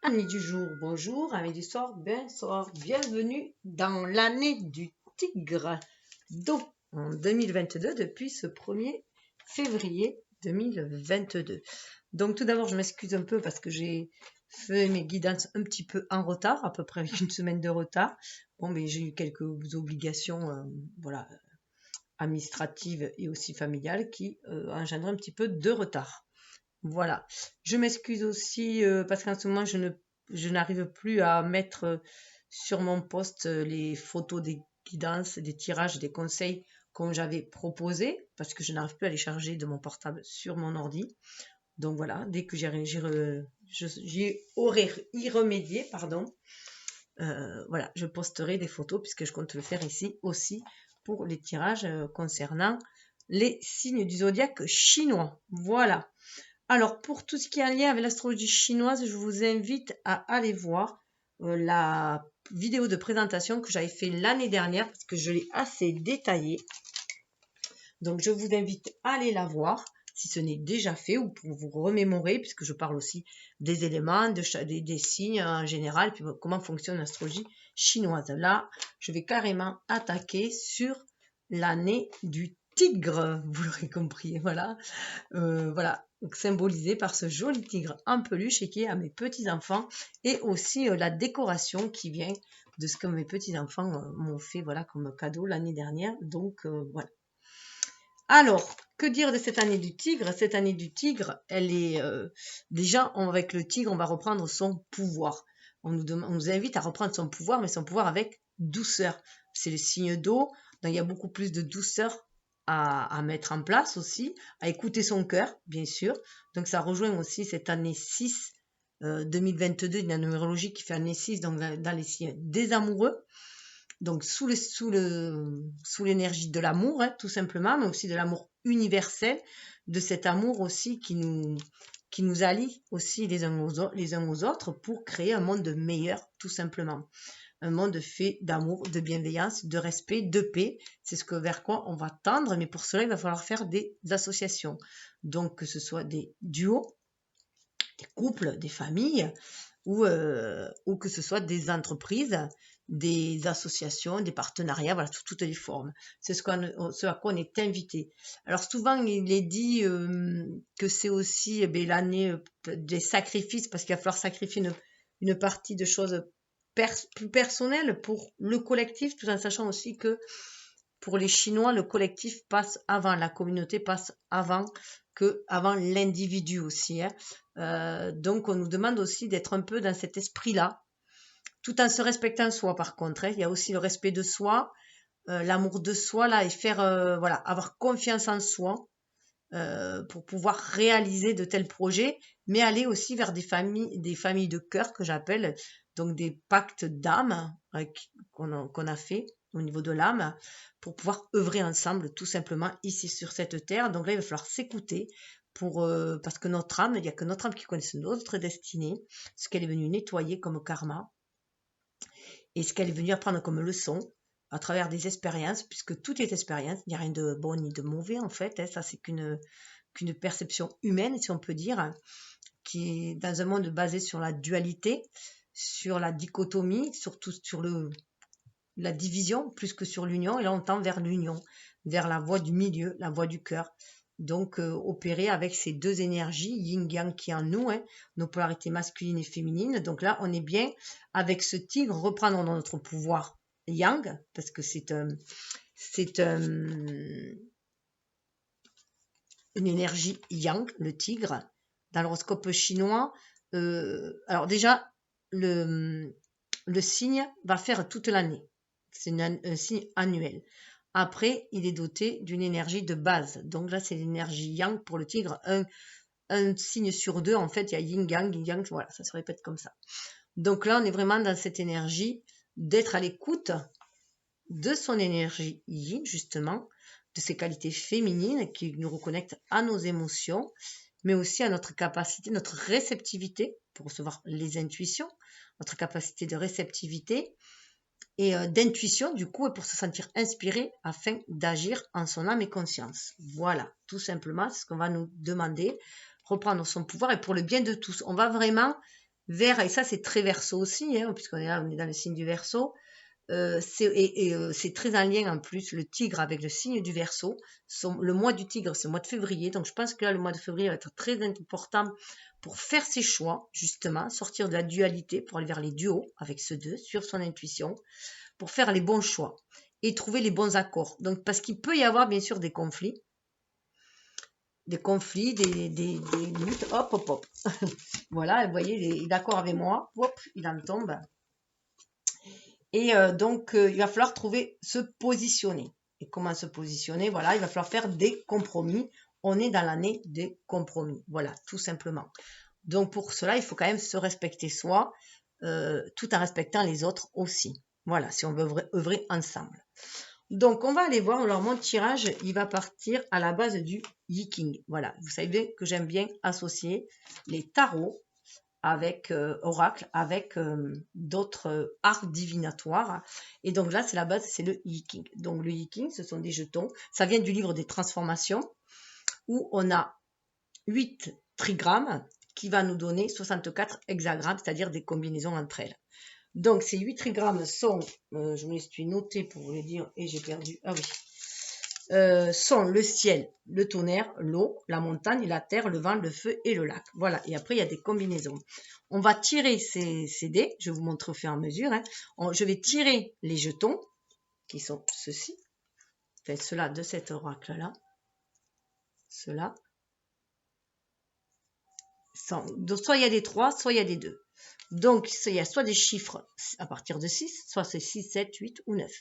Amis du jour, bonjour, amis du soir, bonsoir, bienvenue dans l'année du tigre, donc en 2022, depuis ce 1er février 2022. Donc tout d'abord, je m'excuse un peu parce que j'ai fait mes guidances un petit peu en retard, à peu près avec une semaine de retard. Bon, mais j'ai eu quelques obligations, voilà, administratives et aussi familiales qui engendrent un petit peu de retard. Voilà. Je m'excuse aussi parce qu'en ce moment, je n'arrive plus à mettre sur mon post les photos des guidances, des tirages, des conseils comme j'avais proposé parce que je n'arrive plus à les charger de mon portable sur mon ordi. Donc voilà, dès que j'y aurai y remédié, pardon, voilà, je posterai des photos puisque je compte le faire ici aussi pour les tirages concernant les signes du zodiaque chinois. Voilà. Alors, pour tout ce qui est en lien avec l'astrologie chinoise, je vous invite à aller voir la vidéo de présentation que j'avais fait l'année dernière parce que je l'ai assez détaillée. Donc, je vous invite à aller la voir si ce n'est déjà fait ou pour vous remémorer puisque je parle aussi des éléments, des signes en général, puis comment fonctionne l'astrologie chinoise. Là, je vais carrément attaquer sur l'année du tigre, vous l'aurez compris, voilà. Voilà, donc symbolisé par ce joli tigre en peluche et qui est à mes petits-enfants et aussi la décoration qui vient de ce que mes petits-enfants m'ont fait voilà, comme cadeau l'année dernière. Donc voilà. Alors, que dire de cette année du tigre? Cette année du tigre, elle est déjà avec le tigre, on va reprendre son pouvoir. On nous invite à reprendre son pouvoir, mais son pouvoir avec douceur. C'est le signe d'eau, donc il y a beaucoup plus de douceur à mettre en place aussi, à écouter son cœur, bien sûr. Donc ça rejoint aussi cette année 6 2022, une numérologie qui fait année 6, donc dans les signes des amoureux. Donc sous l'énergie de l'amour, hein, tout simplement, mais aussi de l'amour universel, de cet amour aussi qui nous allie aussi les uns aux autres pour créer un monde meilleur, tout simplement. Un monde fait d'amour, de bienveillance, de respect, de paix. C'est ce vers quoi on va tendre, mais pour cela, il va falloir faire des associations. Donc, que ce soit des duos, des couples, des familles, ou que ce soit des entreprises, des associations, des partenariats, voilà, toutes les formes. C'est ce à quoi on est invité. Alors souvent, il est dit que c'est aussi l'année des sacrifices, parce qu'il va falloir sacrifier une partie de choses plus personnelles pour le collectif, tout en sachant aussi que pour les Chinois, le collectif passe avant, la communauté passe avant l'individu aussi. Hein. Donc, on nous demande aussi d'être un peu dans cet esprit-là, tout en se respectant soi, par contre. Hein. Il y a aussi le respect de soi, l'amour de soi, là, et faire, voilà, avoir confiance en soi pour pouvoir réaliser de tels projets, mais aller aussi vers des familles de cœur que j'appelle, donc des pactes d'âme qu'on a fait au niveau de l'âme, pour pouvoir œuvrer ensemble tout simplement ici sur cette terre. Donc là, il va falloir s'écouter parce que notre âme, il n'y a que notre âme qui connaît notre destinée, ce qu'elle est venue nettoyer comme karma, et ce qu'elle est venue apprendre comme leçon à travers des expériences, puisque tout est expérience, il n'y a rien de bon ni de mauvais en fait, hein, ça c'est qu'une perception humaine, si on peut dire, qui est dans un monde basé sur la dualité, sur la dichotomie, surtout sur la division plus que sur l'union, et là on tend vers l'union, vers la voie du milieu, la voie du cœur. Donc opérer avec ces deux énergies, yin-yang qui est en nous, hein, nos polarités masculines et féminines. Donc là on est bien avec ce tigre, reprendre notre pouvoir yang, parce que c'est une énergie yang, le tigre. Dans l'horoscope chinois, alors déjà, le signe va faire toute l'année. C'est un signe annuel. Après, il est doté d'une énergie de base. Donc là, c'est l'énergie yang pour le tigre. Un signe sur deux, en fait, il y a yin-yang, yin-yang, voilà, ça se répète comme ça. Donc là, on est vraiment dans cette énergie d'être à l'écoute de son énergie yin, justement, de ses qualités féminines qui nous reconnectent à nos émotions, mais aussi à notre capacité, notre réceptivité pour recevoir les intuitions, notre capacité de réceptivité et d'intuition du coup, et pour se sentir inspiré afin d'agir en son âme et conscience. Voilà, tout simplement, c'est ce qu'on va nous demander, reprendre son pouvoir et pour le bien de tous. On va vraiment vert, et ça c'est très Verseau aussi, hein, puisqu'on est là, on est dans le signe du Verseau. C'est très en lien en plus, le tigre avec le signe du Verseau. Le mois du tigre, c'est le mois de février. Donc je pense que là, le mois de février va être très important pour faire ses choix, justement, sortir de la dualité pour aller vers les duos avec ce 2, suivre son intuition, pour faire les bons choix et trouver les bons accords. Donc, parce qu'il peut y avoir bien sûr des conflits, des luttes, hop, hop, hop. Voilà, vous voyez, il est d'accord avec moi, hop, il en tombe. Et donc, il va falloir se positionner. Et comment se positionner? Voilà, il va falloir faire des compromis. On est dans l'année des compromis. Voilà, tout simplement. Donc, pour cela, il faut quand même se respecter soi, tout en respectant les autres aussi. Voilà, si on veut œuvrer ensemble. Donc, on va aller voir. Alors, mon tirage, il va partir à la base du Yiking. Voilà, vous savez que j'aime bien associer les tarots avec oracle, avec d'autres arts divinatoires. Et donc là, c'est la base, c'est le Yiking. Donc le Yiking, ce sont des jetons. Ça vient du livre des transformations, où on a 8 trigrammes qui va nous donner 64 hexagrammes, c'est-à-dire des combinaisons entre elles. Donc ces 8 trigrammes sont, je me les suis noté pour vous les dire, et j'ai perdu, ah oui, sont le ciel, le tonnerre, l'eau, la montagne, la terre, le vent, le feu et le lac. Voilà, et après il y a des combinaisons. On va tirer ces dés, je vais vous montrer au fur et à mesure. Hein. Je vais tirer les jetons, qui sont ceux-ci, enfin ceux-là de cet oracle-là, ceux-là. Soit il y a des 3, soit il y a des 2. Donc il y a soit des chiffres à partir de 6, soit c'est 6, 7, 8 ou 9.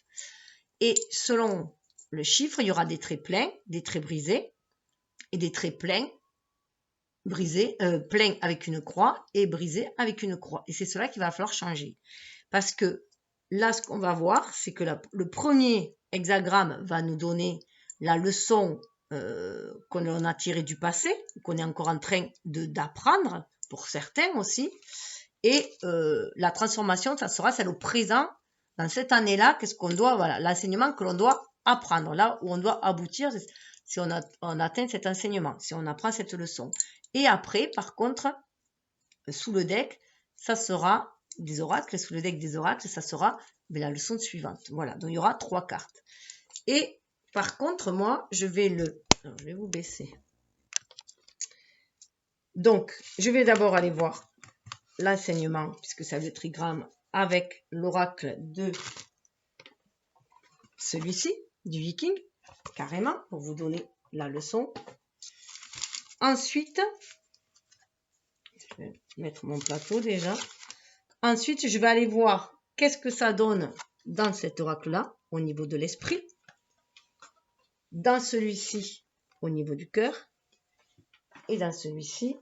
Et selon le chiffre, il y aura des traits pleins, des traits brisés, et des traits pleins, brisés, pleins avec une croix et brisés avec une croix. Et c'est cela qu'il va falloir changer. Parce que là, ce qu'on va voir, c'est que le premier hexagramme va nous donner la leçon qu'on a tirée du passé, qu'on est encore en train d'apprendre, pour certains aussi. Et la transformation, ça sera celle au présent. Dans cette année-là, qu'est-ce qu'on doit, voilà, l'enseignement que l'on doit apprendre, là où on doit aboutir, si on atteint cet enseignement, si on apprend cette leçon. Et après, par contre, sous le deck, ça sera des oracles. Sous le deck des oracles, ça sera la leçon suivante. Voilà, donc il y aura 3 cartes. Et par contre, moi, je vais vous baisser. Donc, je vais d'abord aller voir l'enseignement, puisque c'est le trigramme, avec l'oracle de celui-ci, du Viking, carrément, pour vous donner la leçon. Ensuite, je vais mettre mon plateau déjà. Ensuite, je vais aller voir qu'est-ce que ça donne dans cet oracle-là, au niveau de l'esprit. Dans celui-ci, au niveau du cœur. Et dans celui-ci,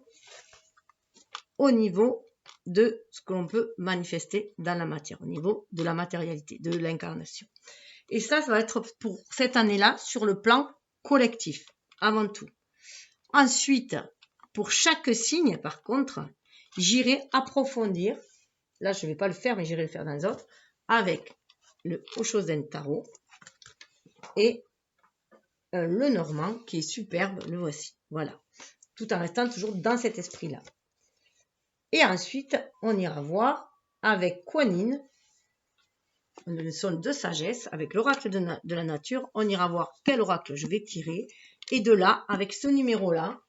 au niveau de ce que l'on peut manifester dans la matière, au niveau de la matérialité, de l'incarnation. Et ça va être pour cette année-là sur le plan collectif, avant tout. Ensuite, pour chaque signe, par contre, j'irai approfondir, là je ne vais pas le faire, mais j'irai le faire dans les autres, avec le Oshozen Tarot et le Normand, qui est superbe, le voici. Voilà, tout en restant toujours dans cet esprit-là. Et ensuite, on ira voir avec Kuan Yin, une leçon de sagesse, avec l'oracle de la nature. On ira voir quel oracle je vais tirer. Et de là, avec ce numéro-là,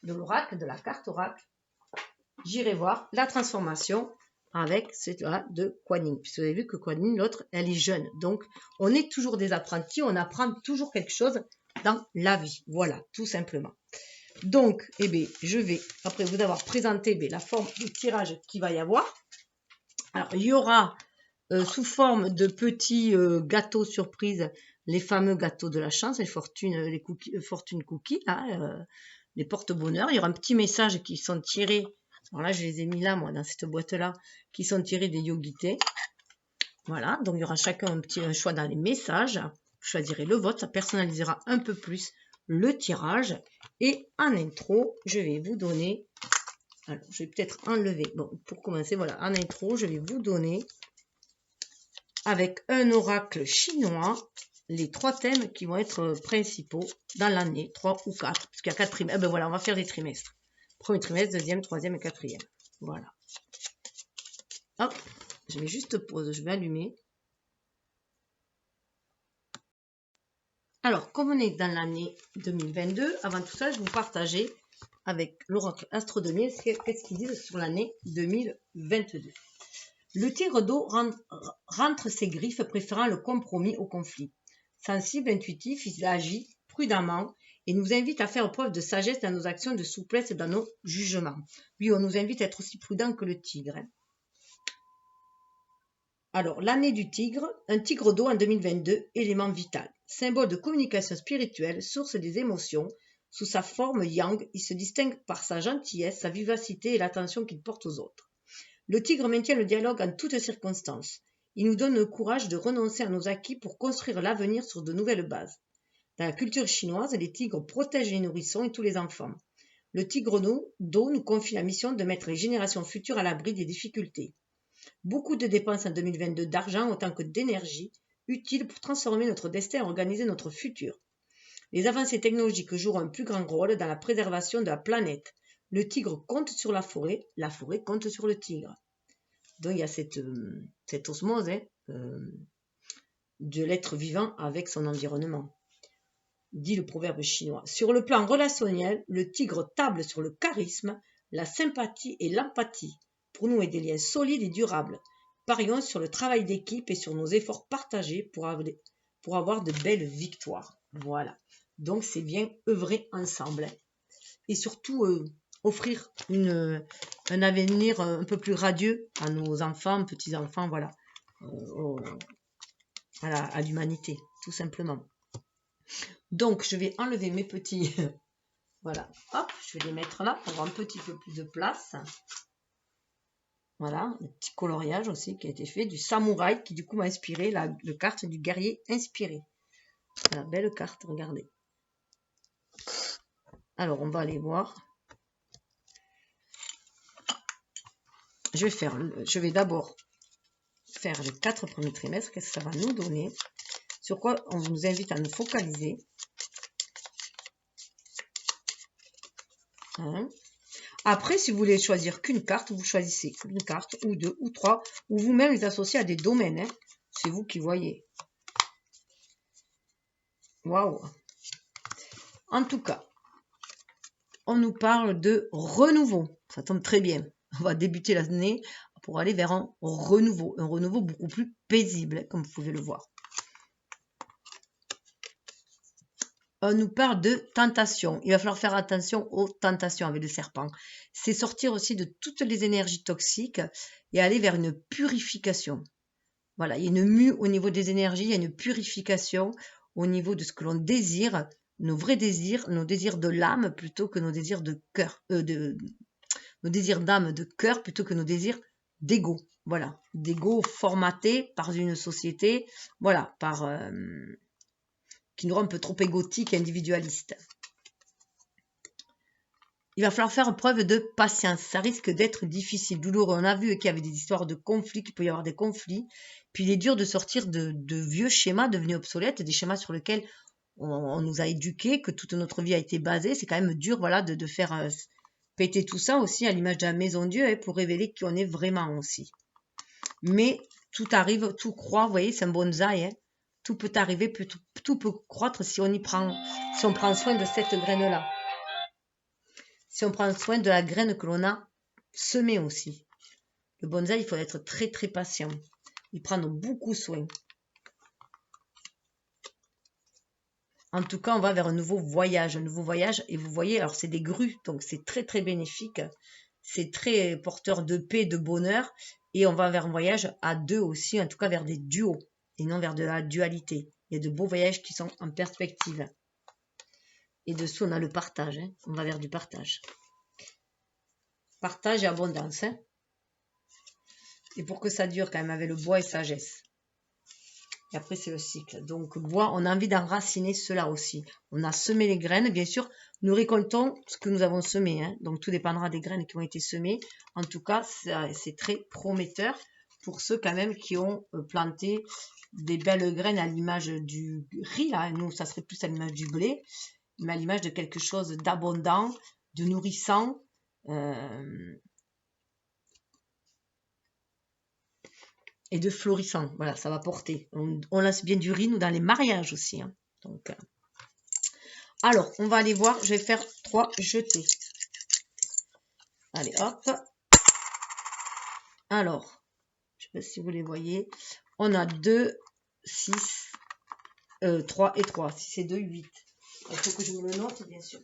de l'oracle, de la carte oracle, j'irai voir la transformation avec celui-là de Kuan Yin. Puisque vous avez vu que Kuan Yin, l'autre, elle est jeune. Donc, on est toujours des apprentis, on apprend toujours quelque chose dans la vie. Voilà, tout simplement. Donc, eh bien, je vais, après vous avoir présenté la forme du tirage qu'il va y avoir. Alors, il y aura sous forme de petits gâteaux surprises, les fameux gâteaux de la chance, les fortune cookies, là, les porte-bonheur. Il y aura un petit message qui sont tirés. Alors là, je les ai mis là, moi, dans cette boîte-là, qui sont tirés des yogités. Voilà, donc il y aura chacun un choix dans les messages. Vous choisirez le vôtre, ça personnalisera un peu plus le tirage. Et en intro, je vais vous donner, alors je vais peut-être enlever, bon, pour commencer, voilà, en intro, je vais vous donner, avec un oracle chinois, les 3 thèmes qui vont être principaux dans l'année, 3 ou 4, parce qu'il y a 4 trimestres. Eh ben voilà, on va faire des trimestres. Premier trimestre, deuxième, troisième et quatrième. Voilà. Hop, je mets juste pause, je vais allumer. Alors, comme on est dans l'année 2022, avant tout ça, je vais vous partager avec l'oracle Astronomie qu'est-ce qu'ils disent sur l'année 2022. Le tigre d'eau rentre ses griffes, préférant le compromis au conflit. Sensible, intuitif, il agit prudemment et nous invite à faire preuve de sagesse dans nos actions, de souplesse dans nos jugements. Oui, on nous invite à être aussi prudent que le tigre. Alors, l'année du tigre, un tigre d'eau en 2022, élément vital. Symbole de communication spirituelle, source des émotions. Sous sa forme yang, il se distingue par sa gentillesse, sa vivacité et l'attention qu'il porte aux autres. Le tigre maintient le dialogue en toutes circonstances. Il nous donne le courage de renoncer à nos acquis pour construire l'avenir sur de nouvelles bases. Dans la culture chinoise, les tigres protègent les nourrissons et tous les enfants. Le tigre d'eau nous confie la mission de mettre les générations futures à l'abri des difficultés. Beaucoup de dépenses en 2022 d'argent autant que d'énergie, utiles pour transformer notre destin et organiser notre futur. Les avancées technologiques joueront un plus grand rôle dans la préservation de la planète. Le tigre compte sur la forêt compte sur le tigre. Donc il y a cette osmose de l'être vivant avec son environnement, dit le proverbe chinois. Sur le plan relationnel, le tigre table sur le charisme, la sympathie et l'empathie pour nouer des liens solides et durables. Parions sur le travail d'équipe et sur nos efforts partagés pour avoir de belles victoires. Voilà. Donc c'est bien œuvrer ensemble. Et surtout offrir un avenir un peu plus radieux à nos enfants, petits-enfants, voilà. Voilà, à l'humanité, tout simplement. Donc je vais enlever mes petits... voilà, hop, je vais les mettre là pour avoir un petit peu plus de place. Voilà, un petit coloriage aussi qui a été fait, du samouraï qui du coup m'a inspiré la carte du guerrier inspiré. Voilà, belle carte, regardez. Alors, on va aller voir. Je vais d'abord faire les 4 premiers trimestres. Qu'est-ce que ça va nous donner? Sur quoi on nous invite à nous focaliser. Hein. Après, si vous voulez choisir qu'une carte, vous choisissez une carte, ou 2, ou 3, ou vous-même les associer à des domaines. Hein. C'est vous qui voyez. Waouh! En tout cas, on nous parle de renouveau. Ça tombe très bien. On va débuter l'année pour aller vers un renouveau beaucoup plus paisible, comme vous pouvez le voir. On nous parle de tentation. Il va falloir faire attention aux tentations avec le serpent. C'est sortir aussi de toutes les énergies toxiques et aller vers une purification. Voilà, il y a une mue au niveau des énergies, il y a une purification au niveau de ce que l'on désire, nos vrais désirs, nos désirs de l'âme plutôt que nos désirs de cœur, nos désirs d'âme, de cœur plutôt que nos désirs d'ego. Voilà, d'ego formaté par une société, voilà, qui nous rend un peu trop égotique et individualiste. Il va falloir faire preuve de patience. Ça risque d'être difficile, douloureux. On a vu qu'il y avait des histoires de conflits, qu'il peut y avoir des conflits. Puis il est dur de sortir de vieux schémas devenus obsolètes, des schémas sur lesquels on nous a éduqués, que toute notre vie a été basée. C'est quand même dur, voilà, de faire péter tout ça aussi à l'image de la maison Dieu pour révéler qui on est vraiment aussi. Mais tout arrive, tout croît, vous voyez, c'est un bonsaï. Tout peut arriver, tout peut croître si on prend soin de cette graine-là. Si on prend soin de la graine que l'on a semée aussi. Le bonsaï, il faut être très très patient. Il prend beaucoup soin. En tout cas, on va vers un nouveau voyage. Et vous voyez, alors c'est des grues, donc c'est très très bénéfique. C'est très porteur de paix, de bonheur. Et on va vers un voyage à deux aussi, en tout cas vers des duos, et non vers de la dualité. Il y a de beaux voyages qui sont en perspective. Et dessous, on a le partage. On va vers du partage. Partage et abondance. Et pour que ça dure quand même avec le bois et sagesse. Et après, c'est le cycle. Donc, bois, on a envie d'enraciner cela aussi. On a semé les graines, bien sûr. Nous récoltons ce que nous avons semé. Donc, tout dépendra des graines qui ont été semées. En tout cas, c'est très prometteur pour ceux quand même qui ont planté des belles graines à l'image du riz. Là. Nous, ça serait plus à l'image du blé, mais à l'image de quelque chose d'abondant, de nourrissant. et de florissant. Voilà, ça va porter. On lance bien du riz, nous, dans les mariages aussi. Hein. Donc, alors, on va aller voir. Je vais faire 3 jetés. Allez, hop. Alors, je ne sais pas si vous les voyez. On a 2, 6, 3 et 3. Si c'est 2, 8. Il faut que je me le note, bien sûr.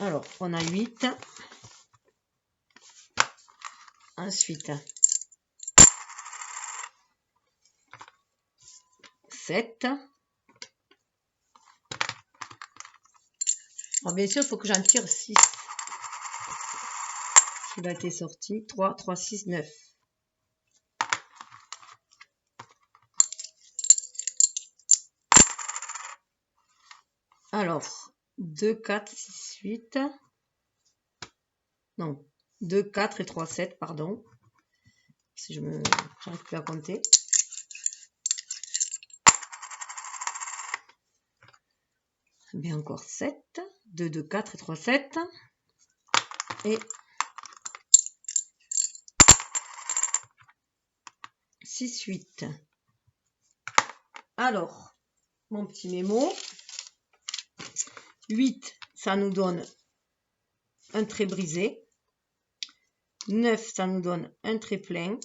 Alors, on a 8. Ensuite, 7. Alors, bien sûr, il faut que j'en tire 6. Il a été sorti. 3, 3, 6, 9. Alors, 2, 4, 6, 8. Non, 2, 4 et 3, 7, pardon. Si je n'arrive plus à compter. Bien encore 7. 2, 2, 4 et 3, 7. Et 6, 8. Alors, mon petit mémo. 8, ça nous donne un trait brisé. 9, ça nous donne un trait plein.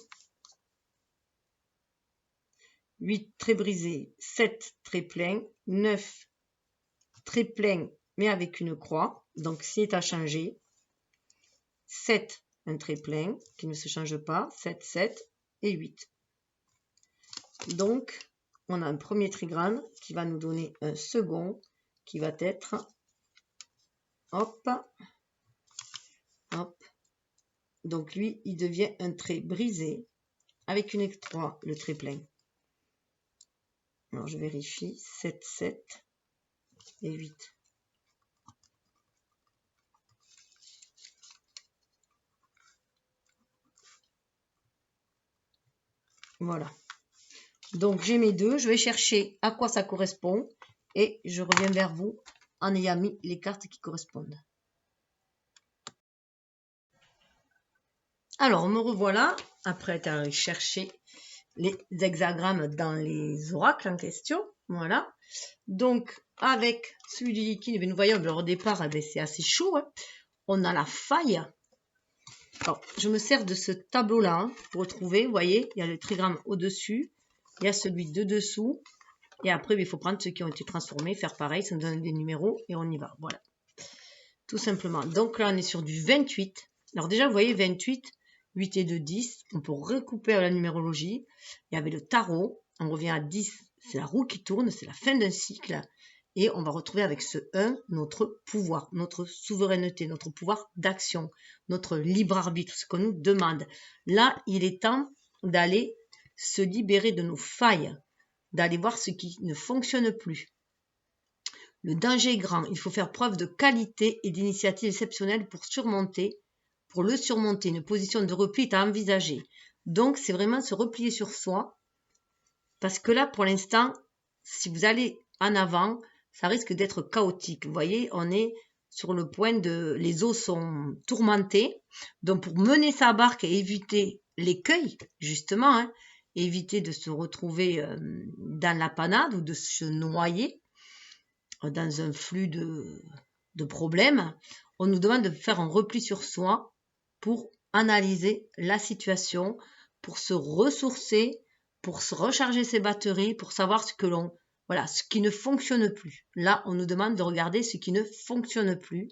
8 traits brisés, 7 traits pleins, 9 traits pleins mais avec une croix. Donc, c'est à changer. 7, un trait plein qui ne se change pas. 7, 7 et 8. Donc, on a un premier trigrane qui va nous donner un second qui va être, hop, hop. Donc, lui, il devient un trait brisé avec une croix, le trait plein. Alors, je vérifie. 7, 7 et 8. Voilà. Donc, j'ai mes deux. Je vais chercher à quoi ça correspond. Et je reviens vers vous en ayant mis les cartes qui correspondent. Alors, me revoilà. Après être chercher les hexagrammes dans les oracles en question. Voilà. Donc, avec celui du liquide, nous voyons, au départ, c'est assez chaud. Hein. On a la faille. Alors, je me sers de ce tableau-là hein, pour retrouver. Vous voyez, il y a le trigramme au-dessus. Il y a celui de dessous. Et après, il faut prendre ceux qui ont été transformés, faire pareil, ça nous donne des numéros et on y va. Voilà. Tout simplement. Donc là, on est sur du 28. Alors déjà, vous voyez, 28, 8 et 2, 10. On peut recouper à la numérologie. Il y avait le tarot. On revient à 10. C'est la roue qui tourne. C'est la fin d'un cycle. Et on va retrouver avec ce 1 notre pouvoir, notre souveraineté, notre pouvoir d'action, notre libre arbitre, ce qu'on nous demande. Là, il est temps d'aller se libérer de nos failles, d'aller voir ce qui ne fonctionne plus. Le danger est grand. Il faut faire preuve de qualité et d'initiative exceptionnelle pour le surmonter. Une position de repli est à envisager. Donc, c'est vraiment se replier sur soi. Parce que là, pour l'instant, si vous allez en avant, ça risque d'être chaotique. Vous voyez, on est sur le point de... Les eaux sont tourmentées. Donc, pour mener sa barque et éviter l'écueil, justement, hein, éviter de se retrouver dans la panade ou de se noyer dans un flux de problèmes, on nous demande de faire un repli sur soi pour analyser la situation, pour se ressourcer, pour se recharger ses batteries, pour savoir ce qui ne fonctionne plus. Là, on nous demande de regarder ce qui ne fonctionne plus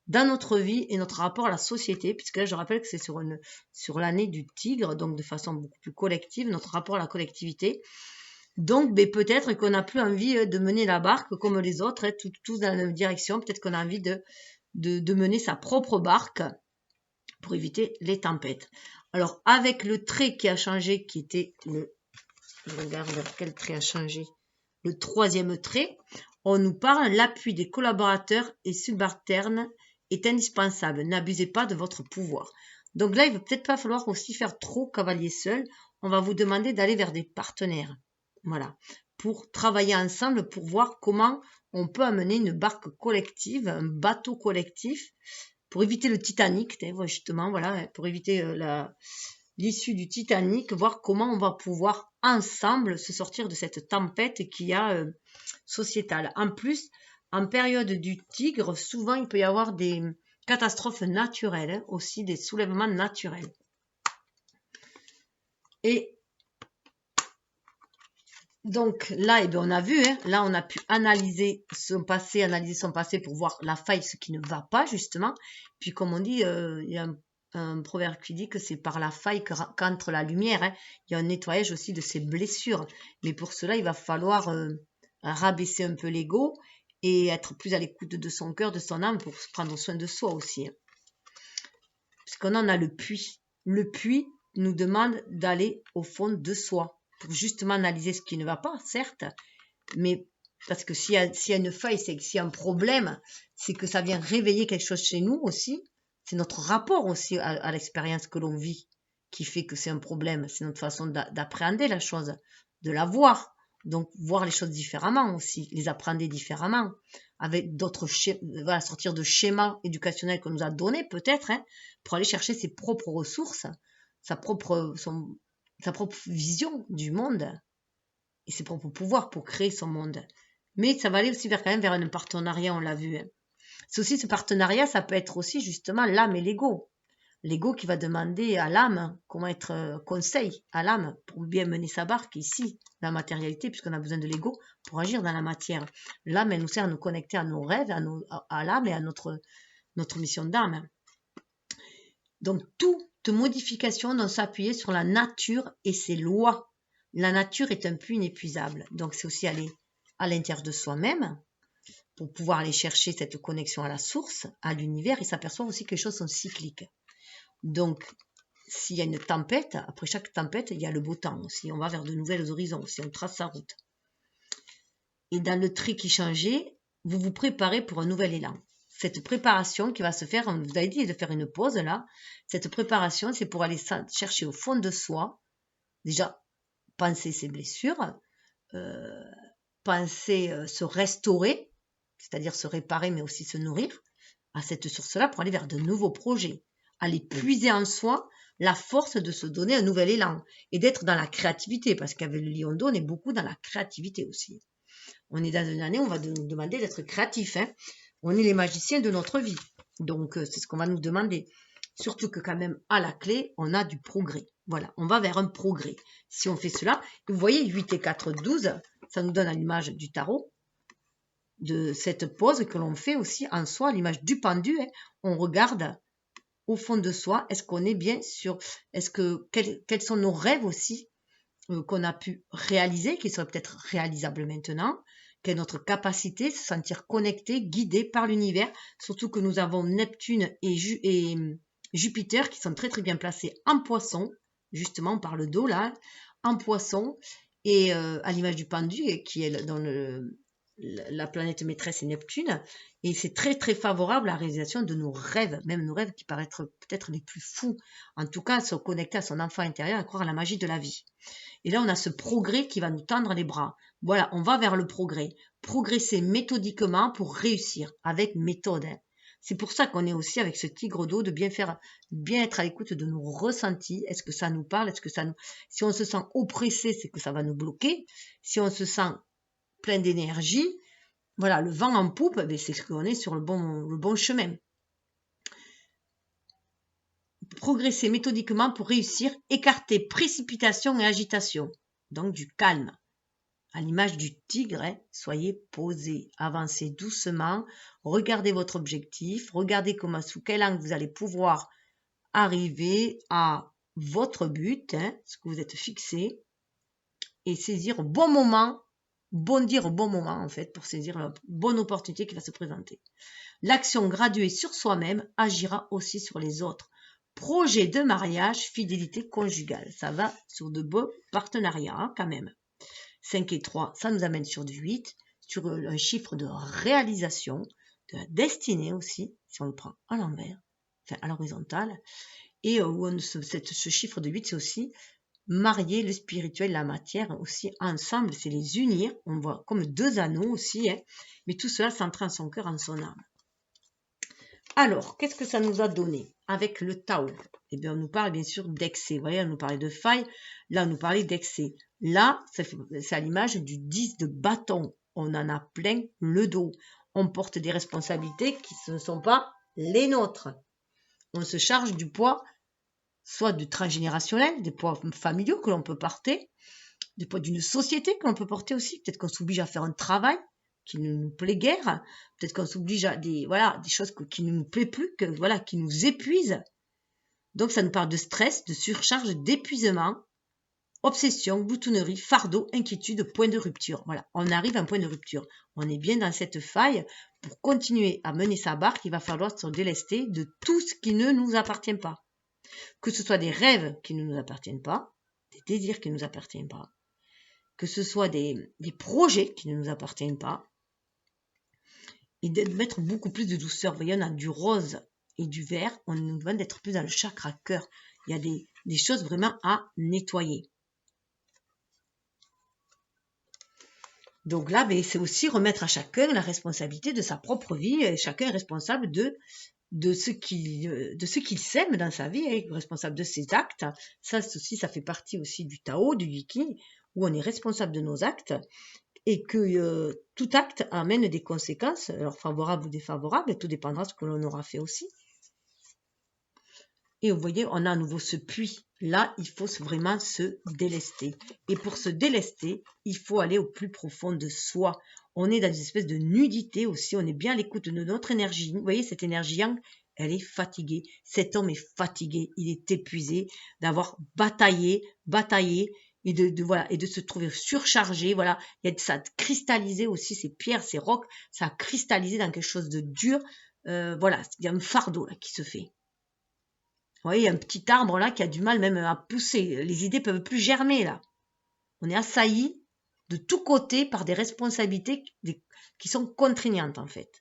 dans notre vie et notre rapport à la société, puisque là, je rappelle que c'est sur l'année du tigre, donc de façon beaucoup plus collective, notre rapport à la collectivité. Donc, peut-être qu'on n'a plus envie de mener la barque comme les autres, tous dans la même direction. Peut-être qu'on a envie de mener sa propre barque pour éviter les tempêtes. Alors, avec le trait qui a changé, qui était je regarde quel trait a changé, le 3e trait, on nous parle l'appui des collaborateurs et subalternes est indispensable. N'abusez pas de votre pouvoir. Donc là, il ne va peut-être pas falloir aussi faire trop cavalier seul. On va vous demander d'aller vers des partenaires. Voilà. Pour travailler ensemble, pour voir comment on peut amener une barque collective, un bateau collectif, pour éviter le Titanic, justement, voilà, pour éviter l'issue du Titanic, voir comment on va pouvoir ensemble se sortir de cette tempête qu'il y a sociétale. En plus, en période du Tigre, souvent il peut y avoir des catastrophes naturelles, hein, aussi des soulèvements naturels. Et donc là, eh bien, on a vu, hein, là on a pu analyser son passé pour voir la faille, ce qui ne va pas justement. Puis comme on dit, il y a un proverbe qui dit que c'est par la faille qu'entre la lumière, hein. Il y a un nettoyage aussi de ses blessures. Mais pour cela, il va falloir rabaisser un peu l'ego et être plus à l'écoute de son cœur, de son âme pour prendre soin de soi aussi. Hein. Parce qu'on en a le puits. Le puits nous demande d'aller au fond de soi pour justement analyser ce qui ne va pas, certes, mais parce que s'il y a une faille, c'est que s'il y a un problème, c'est que ça vient réveiller quelque chose chez nous aussi. C'est notre rapport aussi à l'expérience que l'on vit qui fait que c'est un problème. C'est notre façon d'appréhender la chose, de la voir. Donc, voir les choses différemment aussi, les appréhender différemment, avec d'autres schémas, voilà, sortir de schémas éducationnels qu'on nous a donnés peut-être, hein, pour aller chercher ses propres ressources, sa propre vision du monde et ses propres pouvoirs pour créer son monde. Mais ça va aller aussi quand même vers un partenariat, on l'a vu. Hein. C'est aussi ce partenariat, ça peut être aussi justement l'âme et l'ego. L'ego qui va demander à l'âme comment être conseil à l'âme pour bien mener sa barque ici, la matérialité, puisqu'on a besoin de l'ego pour agir dans la matière. L'âme, elle nous sert à nous connecter à nos rêves, à l'âme et à notre mission d'âme. Donc, toute modification doit s'appuyer sur la nature et ses lois. La nature est un puits inépuisable. Donc, c'est aussi aller à l'intérieur de soi-même pour pouvoir aller chercher cette connexion à la source, à l'univers, et s'aperçoit aussi que les choses sont cycliques. Donc, s'il y a une tempête, après chaque tempête, il y a le beau temps aussi. On va vers de nouvelles horizons aussi, on trace sa route. Et dans le tri qui changeait, vous vous préparez pour un nouvel élan. Cette préparation qui va se faire, vous avez dit de faire une pause là, cette préparation, c'est pour aller chercher au fond de soi, déjà, penser ses blessures, penser se restaurer, c'est-à-dire se réparer, mais aussi se nourrir, à cette source-là pour aller vers de nouveaux projets. Aller puiser en soi la force de se donner un nouvel élan et d'être dans la créativité, parce qu'avec le lion d'eau, on est beaucoup dans la créativité aussi. On est dans une année où on va nous demander d'être créatif. Hein. On est les magiciens de notre vie. Donc, c'est ce qu'on va nous demander. Surtout que quand même, à la clé, on a du progrès. Voilà, on va vers un progrès. Si on fait cela, vous voyez, 8 et 4, 12, ça nous donne à l'image du tarot, de cette pause que l'on fait aussi en soi, à l'image du pendu. Hein. On regarde au fond de soi, est-ce qu'on est bien sûr, quels sont nos rêves aussi qu'on a pu réaliser, qui seraient peut-être réalisables maintenant, quelle est notre capacité de se sentir connecté, guidé par l'univers, surtout que nous avons Neptune et Jupiter qui sont très très bien placés en poisson, justement par le dos là, en poisson, et à l'image du pendu, qui est dans la planète maîtresse est Neptune, et c'est très très favorable à la réalisation de nos rêves, même nos rêves qui paraissent peut-être les plus fous, en tout cas se connecter à son enfant intérieur et croire à la magie de la vie. Et là on a ce progrès qui va nous tendre les bras. Voilà, on va vers le progrès. Progresser méthodiquement pour réussir, avec méthode. Hein. C'est pour ça qu'on est aussi avec ce tigre d'eau, de bien être à l'écoute de nos ressentis. Est-ce que ça nous parle? Si on se sent oppressé, c'est que ça va nous bloquer. Si on se sent plein d'énergie, voilà, le vent en poupe, c'est qu'on est sur le bon chemin. Progresser méthodiquement pour réussir, écarter précipitation et agitation, donc du calme. À l'image du tigre, hein, soyez posé, avancez doucement, regardez votre objectif, regardez sous quel angle vous allez pouvoir arriver à votre but, hein, ce que vous êtes fixé, et saisir au bon moment, bondir au bon moment en fait, pour saisir la bonne opportunité qui va se présenter. L'action graduée sur soi-même agira aussi sur les autres. Projet de mariage, fidélité conjugale, ça va sur de beaux partenariats hein, quand même. 5 et 3, ça nous amène sur du 8, sur un chiffre de réalisation, de la destinée aussi, si on le prend à l'envers, enfin à l'horizontale. Et ce chiffre de 8, c'est aussi marier le spirituel et la matière aussi ensemble, c'est les unir. On voit comme deux anneaux aussi, hein, mais tout cela centré en son cœur, en son âme. Alors, qu'est-ce que ça nous a donné avec le Tao? Eh bien, on nous parle bien sûr d'excès. Vous voyez, on nous parlait de faille. Là, on nous parlait d'excès. Là, c'est à l'image du 10 de bâton. On en a plein le dos. On porte des responsabilités qui ne sont pas les nôtres. On se charge du poids, soit du transgénérationnel, des poids familiaux que l'on peut porter, des poids d'une société que l'on peut porter aussi. Peut-être qu'on s'oblige à faire un travail qui ne nous plaît guère. Peut-être qu'on s'oblige à des choses qui ne nous plaît plus, qui nous épuisent. Donc, ça nous parle de stress, de surcharge, d'épuisement, obsession, boutonnerie, fardeau, inquiétude, point de rupture. Voilà, on arrive à un point de rupture. On est bien dans cette faille. Pour continuer à mener sa barque, il va falloir se délester de tout ce qui ne nous appartient pas. Que ce soit des rêves qui ne nous appartiennent pas, des désirs qui ne nous appartiennent pas, que ce soit des projets qui ne nous appartiennent pas, et de mettre beaucoup plus de douceur. Vous voyez, on a du rose et du vert. On nous demande d'être plus dans le chakra cœur. Il y a des choses vraiment à nettoyer. Donc là, c'est aussi remettre à chacun la responsabilité de sa propre vie. Et chacun est responsable de ce qu'il sème dans sa vie, est responsable de ses actes. Ça aussi, ça fait partie aussi du Tao, du Yiki, où on est responsable de nos actes. Et que tout acte amène des conséquences, alors favorables ou défavorables, et tout dépendra de ce que l'on aura fait aussi. Et vous voyez, on a à nouveau ce puits. Là, il faut vraiment se délester. Et pour se délester, il faut aller au plus profond de soi. On est dans une espèce de nudité aussi, on est bien à l'écoute de notre énergie. Vous voyez, cette énergie yang, elle est fatiguée. Cet homme est fatigué, il est épuisé d'avoir bataillé, et de se trouver surchargé. Voilà, ça a cristallisé aussi, ces pierres, ces rocs, ça a cristallisé dans quelque chose de dur. Voilà, il y a un fardeau là qui se fait. Vous voyez, il y a un petit arbre là qui a du mal même à pousser. Les idées peuvent plus germer là. On est assailli de tous côtés par des responsabilités qui sont contraignantes en fait.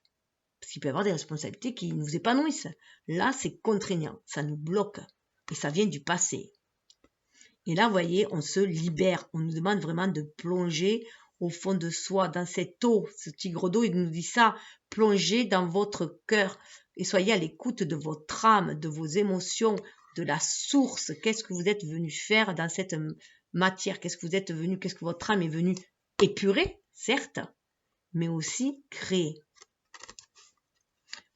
Parce qu'il peut y avoir des responsabilités qui nous épanouissent. Là, c'est contraignant, ça nous bloque. Et ça vient du passé. Et là, vous voyez, on se libère. On nous demande vraiment de plonger au fond de soi, dans cette eau. Ce tigre d'eau, il nous dit ça. Plongez dans votre cœur et soyez à l'écoute de votre âme, de vos émotions, de la source. Qu'est-ce que vous êtes venu faire dans cette matière? Qu'est-ce que votre âme est venue épurer, certes, mais aussi créer.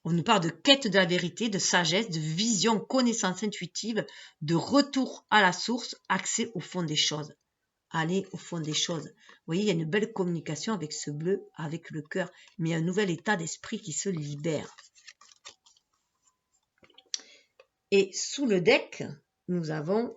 On nous parle de quête de la vérité, de sagesse, de vision, connaissance intuitive, de retour à la source, accès au fond des choses. Aller au fond des choses. Vous voyez, il y a une belle communication avec ce bleu, avec le cœur, mais il y a un nouvel état d'esprit qui se libère. Et sous le deck, nous avons...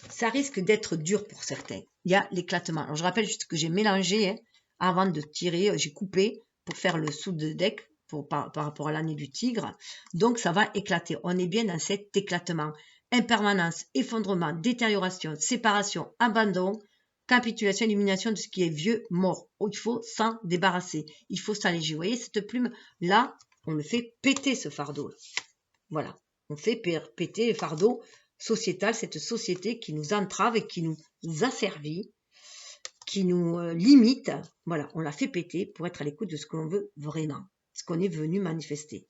Ça risque d'être dur pour certains. Il y a l'éclatement. Alors, je rappelle juste que j'ai mélangé, avant de tirer, j'ai coupé pour faire le sous de deck par rapport à l'année du tigre. Donc, ça va éclater. On est bien dans cet éclatement. Impermanence, effondrement, détérioration, séparation, abandon, capitulation, élimination de ce qui est vieux, mort. Il faut s'en débarrasser. Il faut s'alléger. Vous voyez, cette plume, là, on le fait péter, ce fardeau. Voilà. On fait péter le fardeau sociétal, cette société qui nous entrave et qui nous asservit, qui nous limite. Voilà, on la fait péter pour être à l'écoute de ce que l'on veut vraiment, ce qu'on est venu manifester.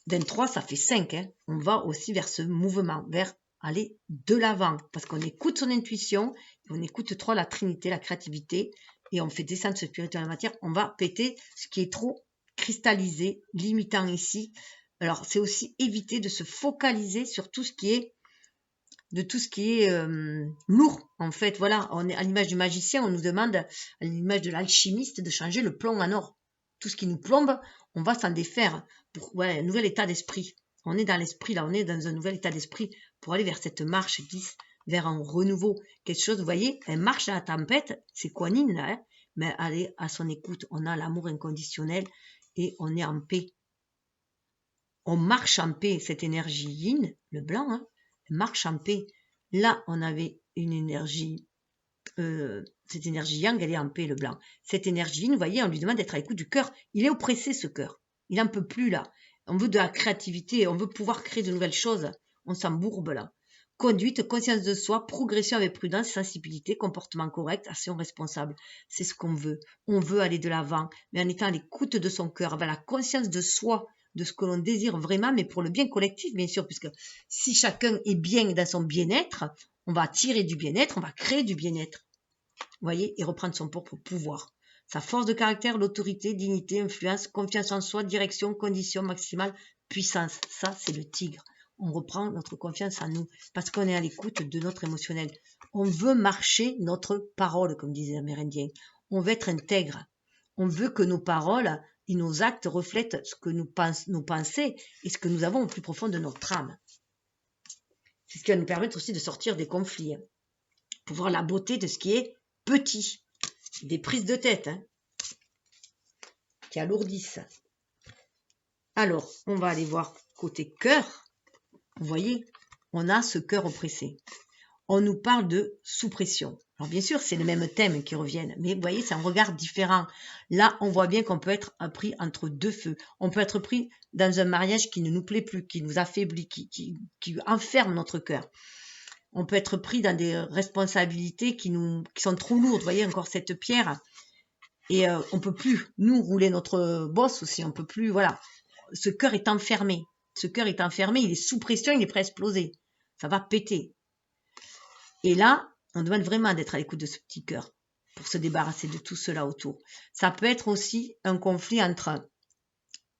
D'un 3, ça fait 5. On va aussi vers ce mouvement, vers aller de l'avant, parce qu'on écoute son intuition, et on écoute 3, la trinité, la créativité, et on fait descendre ce spirituel en la matière. On va péter ce qui est trop cristallisé, limitant ici. Alors, c'est aussi éviter de se focaliser sur tout ce qui est lourd, en fait. Voilà, on est à l'image du magicien, on nous demande, à l'image de l'alchimiste, de changer le plomb en or. Tout ce qui nous plombe, on va s'en défaire pour un nouvel état d'esprit. On est dans l'esprit, là, on est dans un nouvel état d'esprit pour aller vers cette marche glisse, vers un renouveau. Quelque chose, vous voyez, elle marche dans la tempête, c'est Kuan-Yin, là, mais aller à son écoute, on a l'amour inconditionnel et on est en paix. On marche en paix, cette énergie yin, le blanc, marche en paix. Là, on avait une énergie, cette énergie yang, elle est en paix, le blanc. Cette énergie yin, vous voyez, on lui demande d'être à l'écoute du cœur. Il est oppressé, ce cœur. Il n'en peut plus, là. On veut de la créativité, on veut pouvoir créer de nouvelles choses. On s'embourbe, là. conduite, conscience de soi, progression avec prudence, sensibilité, comportement correct, action responsable. C'est ce qu'on veut. On veut aller de l'avant, mais en étant à l'écoute de son cœur, avec la conscience de soi, de ce que l'on désire vraiment, mais pour le bien collectif, bien sûr, puisque si chacun est bien dans son bien-être, on va attirer du bien-être, on va créer du bien-être. Vous voyez, et reprendre son propre pouvoir. Sa force de caractère, l'autorité, dignité, influence, confiance en soi, direction, condition maximale, puissance. Ça, c'est le tigre. On reprend notre confiance en nous parce qu'on est à l'écoute de notre émotionnel. On veut marcher notre parole, comme disaient les Amérindiens. On veut être intègre. On veut que nos paroles et nos actes reflètent ce que nos pensées et ce que nous avons au plus profond de notre âme. C'est ce qui va nous permettre aussi de sortir des conflits, pour voir la beauté de ce qui est petit. Des prises de tête qui alourdissent. Alors, on va aller voir côté cœur. Vous voyez, on a ce cœur oppressé. On nous parle de sous-pression. Alors bien sûr, c'est le même thème qui reviennent, mais vous voyez, c'est un regard différent. Là, on voit bien qu'on peut être pris entre deux feux. On peut être pris dans un mariage qui ne nous plaît plus, qui nous affaiblit, qui enferme notre cœur. On peut être pris dans des responsabilités qui sont trop lourdes. Vous voyez, encore cette pierre. Et on peut plus, nous, rouler notre bosse aussi. On peut plus, voilà. Ce cœur est enfermé. Ce cœur est enfermé, il est sous pression, il est prêt à exploser. Ça va péter. Et là, on demande vraiment d'être à l'écoute de ce petit cœur pour se débarrasser de tout cela autour. Ça peut être aussi un conflit entre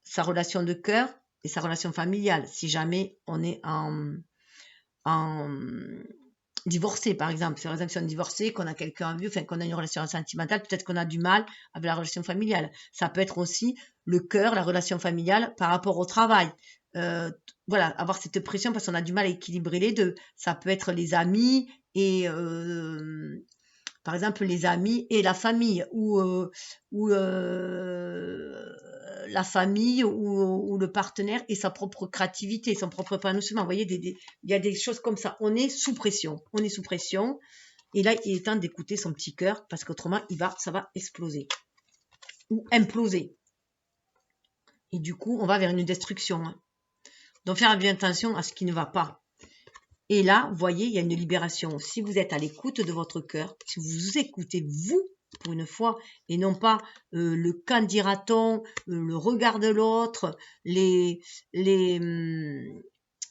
sa relation de cœur et sa relation familiale. Si jamais on est en divorcé, par exemple, si on est divorcé, qu'on a quelqu'un en vue, enfin qu'on a une relation sentimentale, peut-être qu'on a du mal avec la relation familiale. Ça peut être aussi le cœur, la relation familiale par rapport au travail. Voilà, avoir cette pression parce qu'on a du mal à équilibrer les deux. Ça peut être les amis et par exemple les amis et la famille ou la famille ou le partenaire et sa propre créativité, son propre épanouissement. Vous voyez, il y a des choses comme ça. On est sous pression. On est sous pression. Et là, il est temps d'écouter son petit cœur parce qu'autrement, ça va exploser ou imploser. Et du coup, on va vers une destruction. Donc, faire bien attention à ce qui ne va pas. Et là, vous voyez, il y a une libération. Si vous êtes à l'écoute de votre cœur, si vous écoutez vous, pour une fois, et non pas le qu'en dira-t-on, le regard de l'autre, les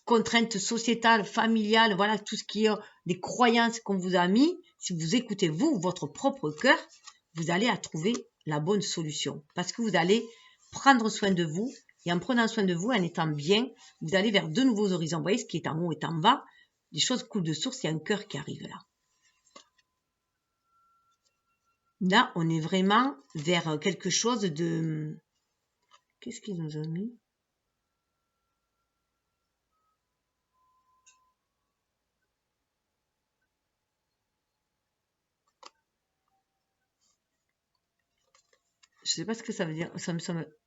contraintes sociétales, familiales, voilà, tout ce qui est des croyances qu'on vous a mis. Si vous écoutez vous, votre propre cœur, vous allez à trouver la bonne solution. Parce que vous allez prendre soin de vous, et en prenant soin de vous, en étant bien, vous allez vers de nouveaux horizons. Vous voyez, ce qui est en haut est en bas, des choses coulent de source, il y a un cœur qui arrive là. Là, on est vraiment vers quelque chose de... Qu'est-ce qu'ils nous ont mis? Je sais pas ce que ça veut dire.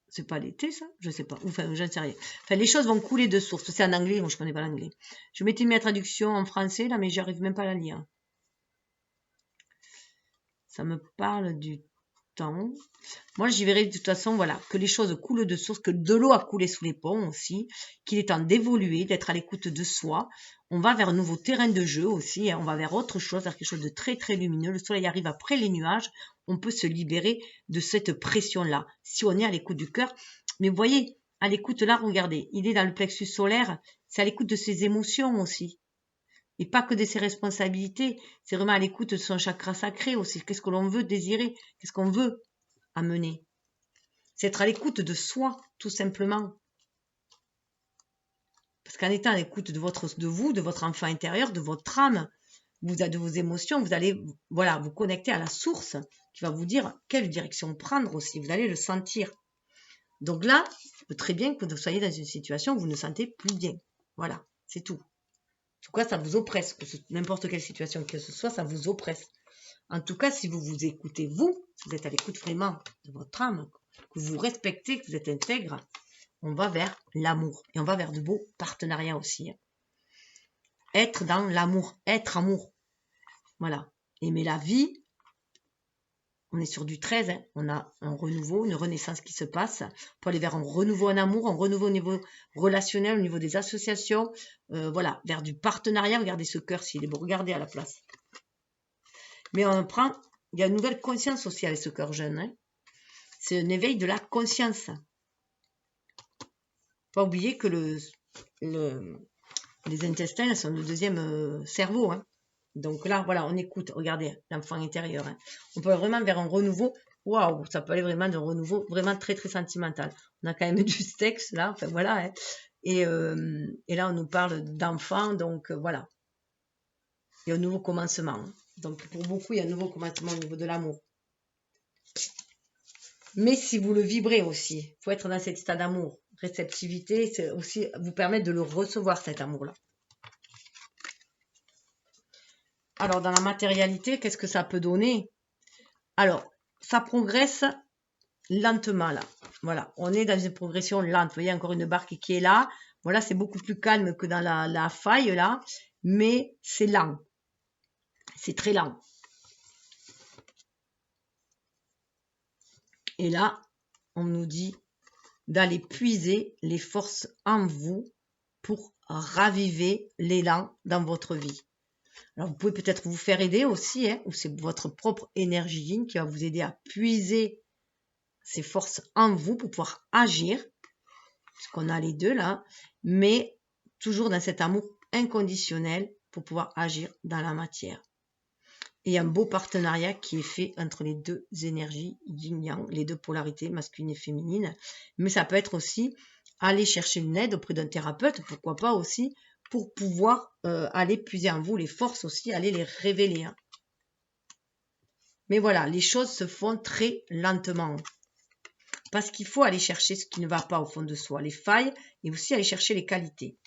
C'est pas l'été, ça? Je sais pas. Enfin, j'en sais rien. Enfin, les choses vont couler de source. C'est en anglais. Moi, je connais pas l'anglais. Je mettais mes traductions en français, là, mais j'arrive même pas à la lire. Ça me parle du temps. Moi, j'y verrai de toute façon, voilà, que les choses coulent de source, que de l'eau a coulé sous les ponts aussi, qu'il est temps d'évoluer, d'être à l'écoute de soi. On va vers un nouveau terrain de jeu aussi, hein. On va vers autre chose, vers quelque chose de très très lumineux. Le soleil arrive après les nuages, on peut se libérer de cette pression-là, si on est à l'écoute du cœur. Mais vous voyez, à l'écoute là, regardez, il est dans le plexus solaire, c'est à l'écoute de ses émotions aussi. Et pas que de ses responsabilités, c'est vraiment à l'écoute de son chakra sacré aussi. Qu'est-ce que l'on veut désirer, qu'est-ce qu'on veut amener. C'est être à l'écoute de soi, tout simplement. Parce qu'en étant à l'écoute de vous, de votre enfant intérieur, de votre âme, de vos émotions, vous allez voilà, vous connecter à la source qui va vous dire quelle direction prendre aussi. Vous allez le sentir. Donc là, il peut très bien que vous soyez dans une situation où vous ne sentez plus bien. Voilà, c'est tout. En tout cas, ça vous oppresse. N'importe quelle situation que ce soit, ça vous oppresse. En tout cas, si vous vous écoutez vous, si vous êtes à l'écoute vraiment de votre âme, que vous respectez, que vous êtes intègre, on va vers l'amour. Et on va vers de beaux partenariats aussi. Être dans l'amour, être amour. Voilà. Aimer la vie, on est sur du 13, hein. On a un renouveau, une renaissance qui se passe pour aller vers un renouveau en amour, un renouveau au niveau relationnel, au niveau des associations, voilà, vers du partenariat. Regardez ce cœur s'il est beau, regardez à la place. Mais on prend, il y a une nouvelle conscience aussi avec ce cœur jeune, hein. C'est un éveil de la conscience. Pas oublier que les intestins sont le deuxième cerveau, hein. Donc là, voilà, on écoute, regardez, l'enfant intérieur, hein. On peut aller vraiment vers un renouveau. Waouh, ça peut aller vraiment d'un renouveau vraiment très, très sentimental. On a quand même du sexe, là, enfin voilà, hein. Et là, on nous parle d'enfants, donc voilà. Il y a un nouveau commencement, hein. Donc pour beaucoup, il y a un nouveau commencement au niveau de l'amour. Mais si vous le vibrez aussi, il faut être dans cet état d'amour. Réceptivité, c'est aussi vous permettre de le recevoir, cet amour-là. Alors, dans la matérialité, qu'est-ce que ça peut donner? Alors, ça progresse lentement, là. Voilà, on est dans une progression lente. Vous voyez, encore une barque qui est là. Voilà, c'est beaucoup plus calme que dans la faille, là. Mais c'est lent. C'est très lent. Et là, on nous dit d'aller puiser les forces en vous pour raviver l'élan dans votre vie. Alors, vous pouvez peut-être vous faire aider aussi, hein, ou c'est votre propre énergie yin qui va vous aider à puiser ces forces en vous pour pouvoir agir, parce qu'on a les deux là, mais toujours dans cet amour inconditionnel pour pouvoir agir dans la matière. Et un beau partenariat qui est fait entre les deux énergies yin-yang, les deux polarités masculine et féminine. Mais ça peut être aussi aller chercher une aide auprès d'un thérapeute, pourquoi pas aussi, pour pouvoir aller puiser en vous les forces aussi, aller les révéler, hein. Mais voilà, les choses se font très lentement. Parce qu'il faut aller chercher ce qui ne va pas au fond de soi, les failles, et aussi aller chercher les qualités.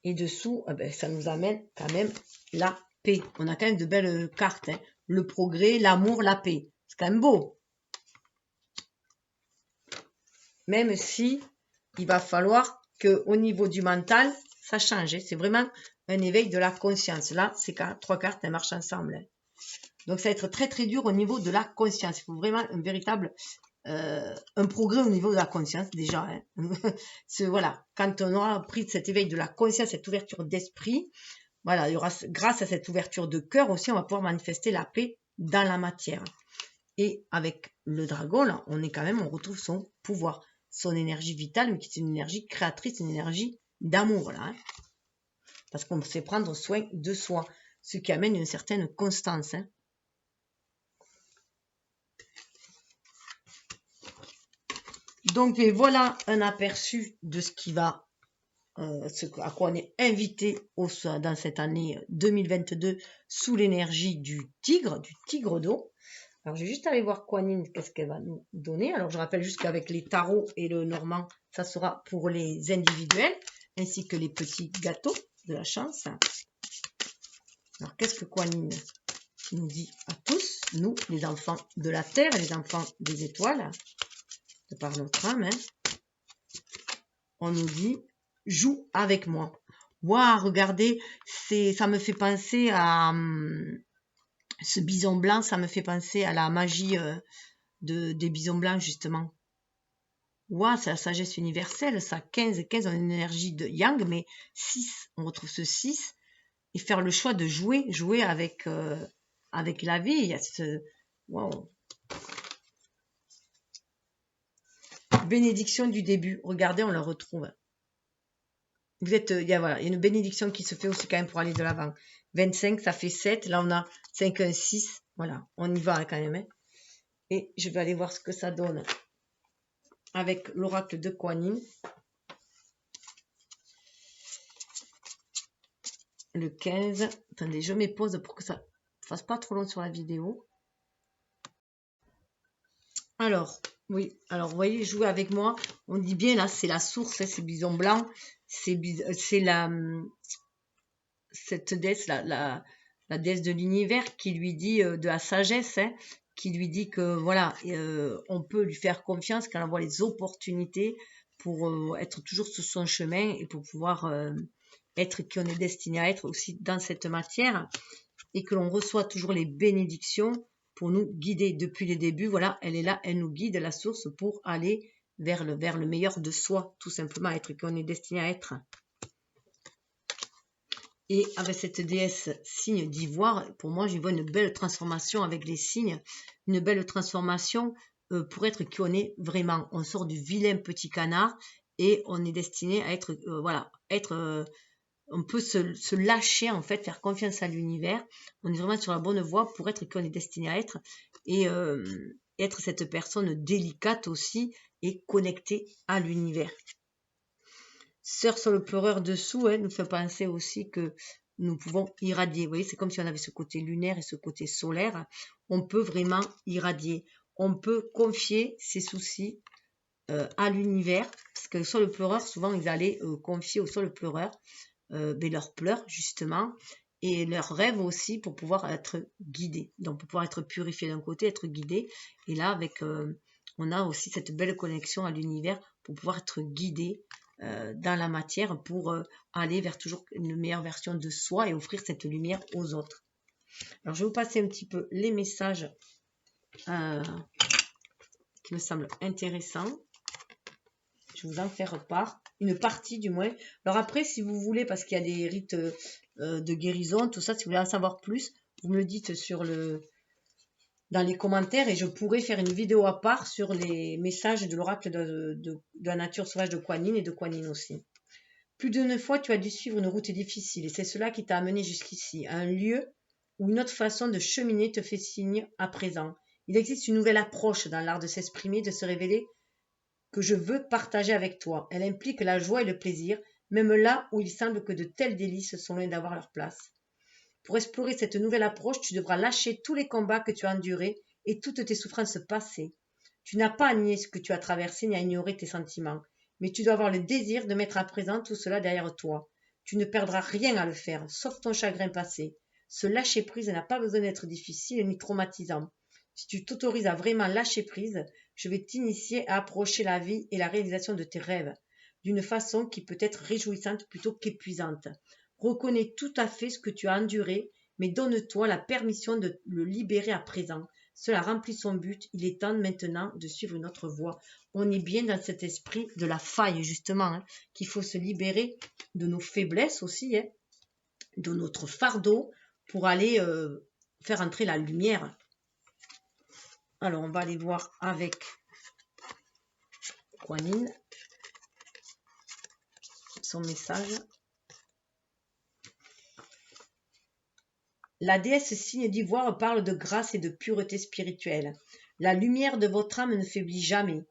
Et dessous, ça nous amène quand même la paix. On a quand même de belles cartes, hein. Le progrès, l'amour, la paix. C'est quand même beau. Même si il va falloir qu'au niveau du mental, ça change, hein. C'est vraiment un éveil de la conscience. Là, ces trois cartes, elles marchent ensemble, hein. Donc, ça va être très, très dur au niveau de la conscience. Il faut vraiment un véritable un progrès au niveau de la conscience, déjà, hein. Voilà, quand on aura pris cet éveil de la conscience, cette ouverture d'esprit, voilà, il y aura, grâce à cette ouverture de cœur aussi, on va pouvoir manifester la paix dans la matière. Et avec le dragon, là, on retrouve son pouvoir, son énergie vitale, mais qui est une énergie créatrice, une énergie d'amour, là, hein. Parce qu'on sait prendre soin de soi, ce qui amène une certaine constance, hein. Donc, voilà un aperçu de ce qui va, à quoi on est invité dans cette année 2022 sous l'énergie du tigre d'eau. Alors, je vais juste aller voir Kuan Yin, qu'est-ce qu'elle va nous donner. Alors, je rappelle juste qu'avec les tarots et le normand, ça sera pour les individuels, ainsi que les petits gâteaux de la chance. Alors, qu'est-ce que Kuan Yin nous dit à tous, nous, les enfants de la Terre et les enfants des étoiles, de par notre âme, hein, on nous dit « Joue avec moi ». Waouh, regardez, ça me fait penser à ce bison blanc, ça me fait penser à la magie des bisons blancs, justement. Waouh, c'est la sagesse universelle, ça, 15, on a une énergie de yang, mais 6, on retrouve ce 6, et faire le choix de jouer avec la vie, il y a ce... Waouh. Bénédiction du début. Regardez, on la retrouve. Vous êtes, il y a une bénédiction qui se fait aussi quand même pour aller de l'avant. 25, ça fait 7. Là, on a 5, 1, 6. Voilà, on y va quand même, hein. Et je vais aller voir ce que ça donne avec l'oracle de Kuan Yin. Le 15. Attendez, je mets pause pour que ça ne fasse pas trop long sur la vidéo. Alors, oui, alors vous voyez, jouer avec moi, on dit bien là, c'est la source, hein, c'est bison blanc, c'est cette déesse, la déesse de l'univers qui lui dit de la sagesse, hein, qui lui dit que voilà, on peut lui faire confiance quand on voit les opportunités pour être toujours sur son chemin et pour pouvoir être qui on est destiné à être aussi dans cette matière. et que l'on reçoit toujours les bénédictions pour nous guider depuis les débuts. Voilà, elle est là, elle nous guide, la source, pour aller vers le meilleur de soi, tout simplement, être qu'on est destiné à être. Et avec cette déesse signe d'ivoire, pour moi, j'y vois une belle transformation avec les signes, une belle transformation pour être qui on est vraiment. On sort du vilain petit canard et on est destiné à être, voilà, être, on peut se lâcher en fait, faire confiance à l'univers. On est vraiment sur la bonne voie pour être qui on est destiné à être et être cette personne délicate aussi et connectée à l'univers. Sœur sur le pleureur dessous, nous fait penser aussi que nous pouvons irradier. Vous voyez, c'est comme si on avait ce côté lunaire et ce côté solaire. On peut vraiment irradier. On peut confier ses soucis à l'univers. Parce que sur le pleureur, souvent, ils allaient confier au sol pleureur leurs pleurs, justement, et leurs rêves aussi pour pouvoir être guidés. Donc, pour pouvoir être purifié d'un côté, être guidé. Et là, avec, on a aussi cette belle connexion à l'univers pour pouvoir être guidé dans la matière pour aller vers toujours une meilleure version de soi et offrir cette lumière aux autres. Alors, je vais vous passer un petit peu les messages qui me semblent intéressants. Je vais vous en faire part, une partie du moins. Alors après, si vous voulez, parce qu'il y a des rites de guérison, tout ça, si vous voulez en savoir plus, vous me le dites dans les commentaires et je pourrais faire une vidéo à part sur les messages de l'oracle de la nature sauvage de Kuan Yin et de Kuan Yin aussi. Plus d'une fois, tu as dû suivre une route difficile et c'est cela qui t'a amené jusqu'ici, un lieu où une autre façon de cheminer te fait signe à présent. Il existe une nouvelle approche dans l'art de s'exprimer, de se révéler, que je veux partager avec toi. Elle implique la joie et le plaisir, même là où il semble que de tels délices sont loin d'avoir leur place. Pour explorer cette nouvelle approche, tu devras lâcher tous les combats que tu as endurés et toutes tes souffrances passées. Tu n'as pas à nier ce que tu as traversé ni à ignorer tes sentiments, mais tu dois avoir le désir de mettre à présent tout cela derrière toi. Tu ne perdras rien à le faire, sauf ton chagrin passé. Ce lâcher-prise n'a pas besoin d'être difficile ni traumatisant. Si tu t'autorises à vraiment lâcher prise, je vais t'initier à approcher la vie et la réalisation de tes rêves, d'une façon qui peut être réjouissante plutôt qu'épuisante. Reconnais tout à fait ce que tu as enduré, mais donne-toi la permission de le libérer à présent. Cela remplit son but, il est temps maintenant de suivre une autre voie. On est bien dans cet esprit de la faille, justement, qu'il faut se libérer de nos faiblesses aussi, de notre fardeau, pour aller faire entrer la lumière. Alors, on va aller voir avec Kuan Yin son message. La déesse signe d'ivoire parle de grâce et de pureté spirituelle. La lumière de votre âme ne faiblit jamais.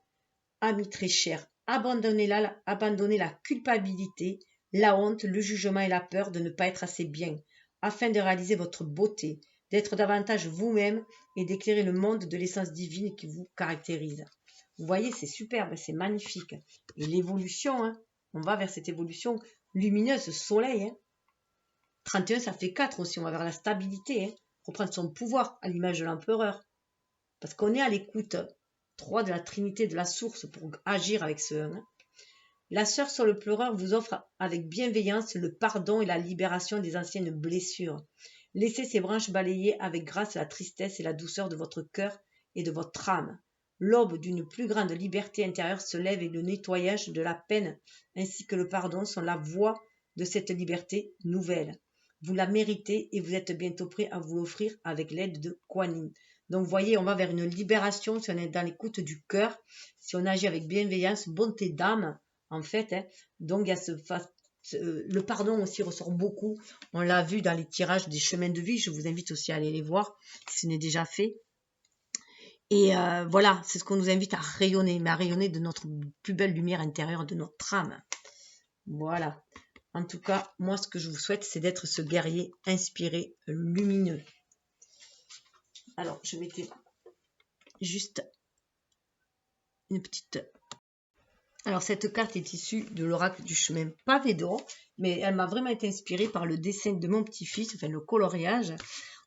Amis très chers, abandonnez la culpabilité, la honte, le jugement et la peur de ne pas être assez bien, afin de réaliser votre beauté, d'être davantage vous-même et d'éclairer le monde de l'essence divine qui vous caractérise. Vous voyez, c'est superbe, c'est magnifique. Et l'évolution, on va vers cette évolution lumineuse, soleil. 31, ça fait 4 aussi, on va vers la stabilité, reprendre son pouvoir à l'image de l'empereur. Parce qu'on est à l'écoute 3 de la Trinité de la source pour agir avec ce 1. La sœur sur le pleureur vous offre avec bienveillance le pardon et la libération des anciennes blessures. Laissez ces branches balayer avec grâce la tristesse et la douceur de votre cœur et de votre âme. L'aube d'une plus grande liberté intérieure se lève et le nettoyage de la peine ainsi que le pardon sont la voie de cette liberté nouvelle. Vous la méritez et vous êtes bientôt prêt à vous l'offrir avec l'aide de Kuan Yin. Donc, vous voyez, on va vers une libération si on est dans l'écoute du cœur, si on agit avec bienveillance, bonté d'âme, en fait. Donc, il y a le pardon aussi ressort beaucoup. On l'a vu dans les tirages des chemins de vie. Je vous invite aussi à aller les voir si ce n'est déjà fait. Et voilà, c'est ce qu'on nous invite à rayonner, mais à rayonner de notre plus belle lumière intérieure, de notre âme. Voilà. En tout cas, moi, ce que je vous souhaite, c'est d'être ce guerrier inspiré, lumineux. Alors, je mettais juste une petite... Alors, cette carte est issue de l'oracle du chemin pavé d'or, mais elle m'a vraiment été inspirée par le dessin de mon petit-fils, enfin le coloriage.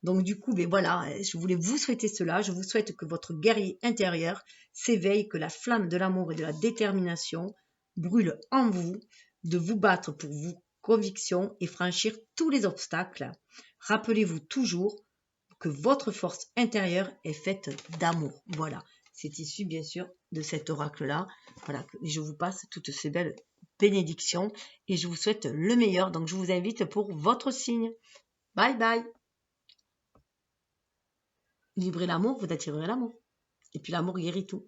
Donc, du coup, ben voilà, je voulais vous souhaiter cela. Je vous souhaite que votre guerrier intérieur s'éveille, que la flamme de l'amour et de la détermination brûle en vous, de vous battre pour vous conviction et franchir tous les obstacles. Rappelez-vous toujours que votre force intérieure est faite d'amour. Voilà, c'est issu bien sûr de cet oracle-là. Voilà, je vous passe toutes ces belles bénédictions et je vous souhaite le meilleur. Donc je vous invite pour votre signe. Bye bye. Livrez l'amour, vous attirerez l'amour. Et puis l'amour guérit tout.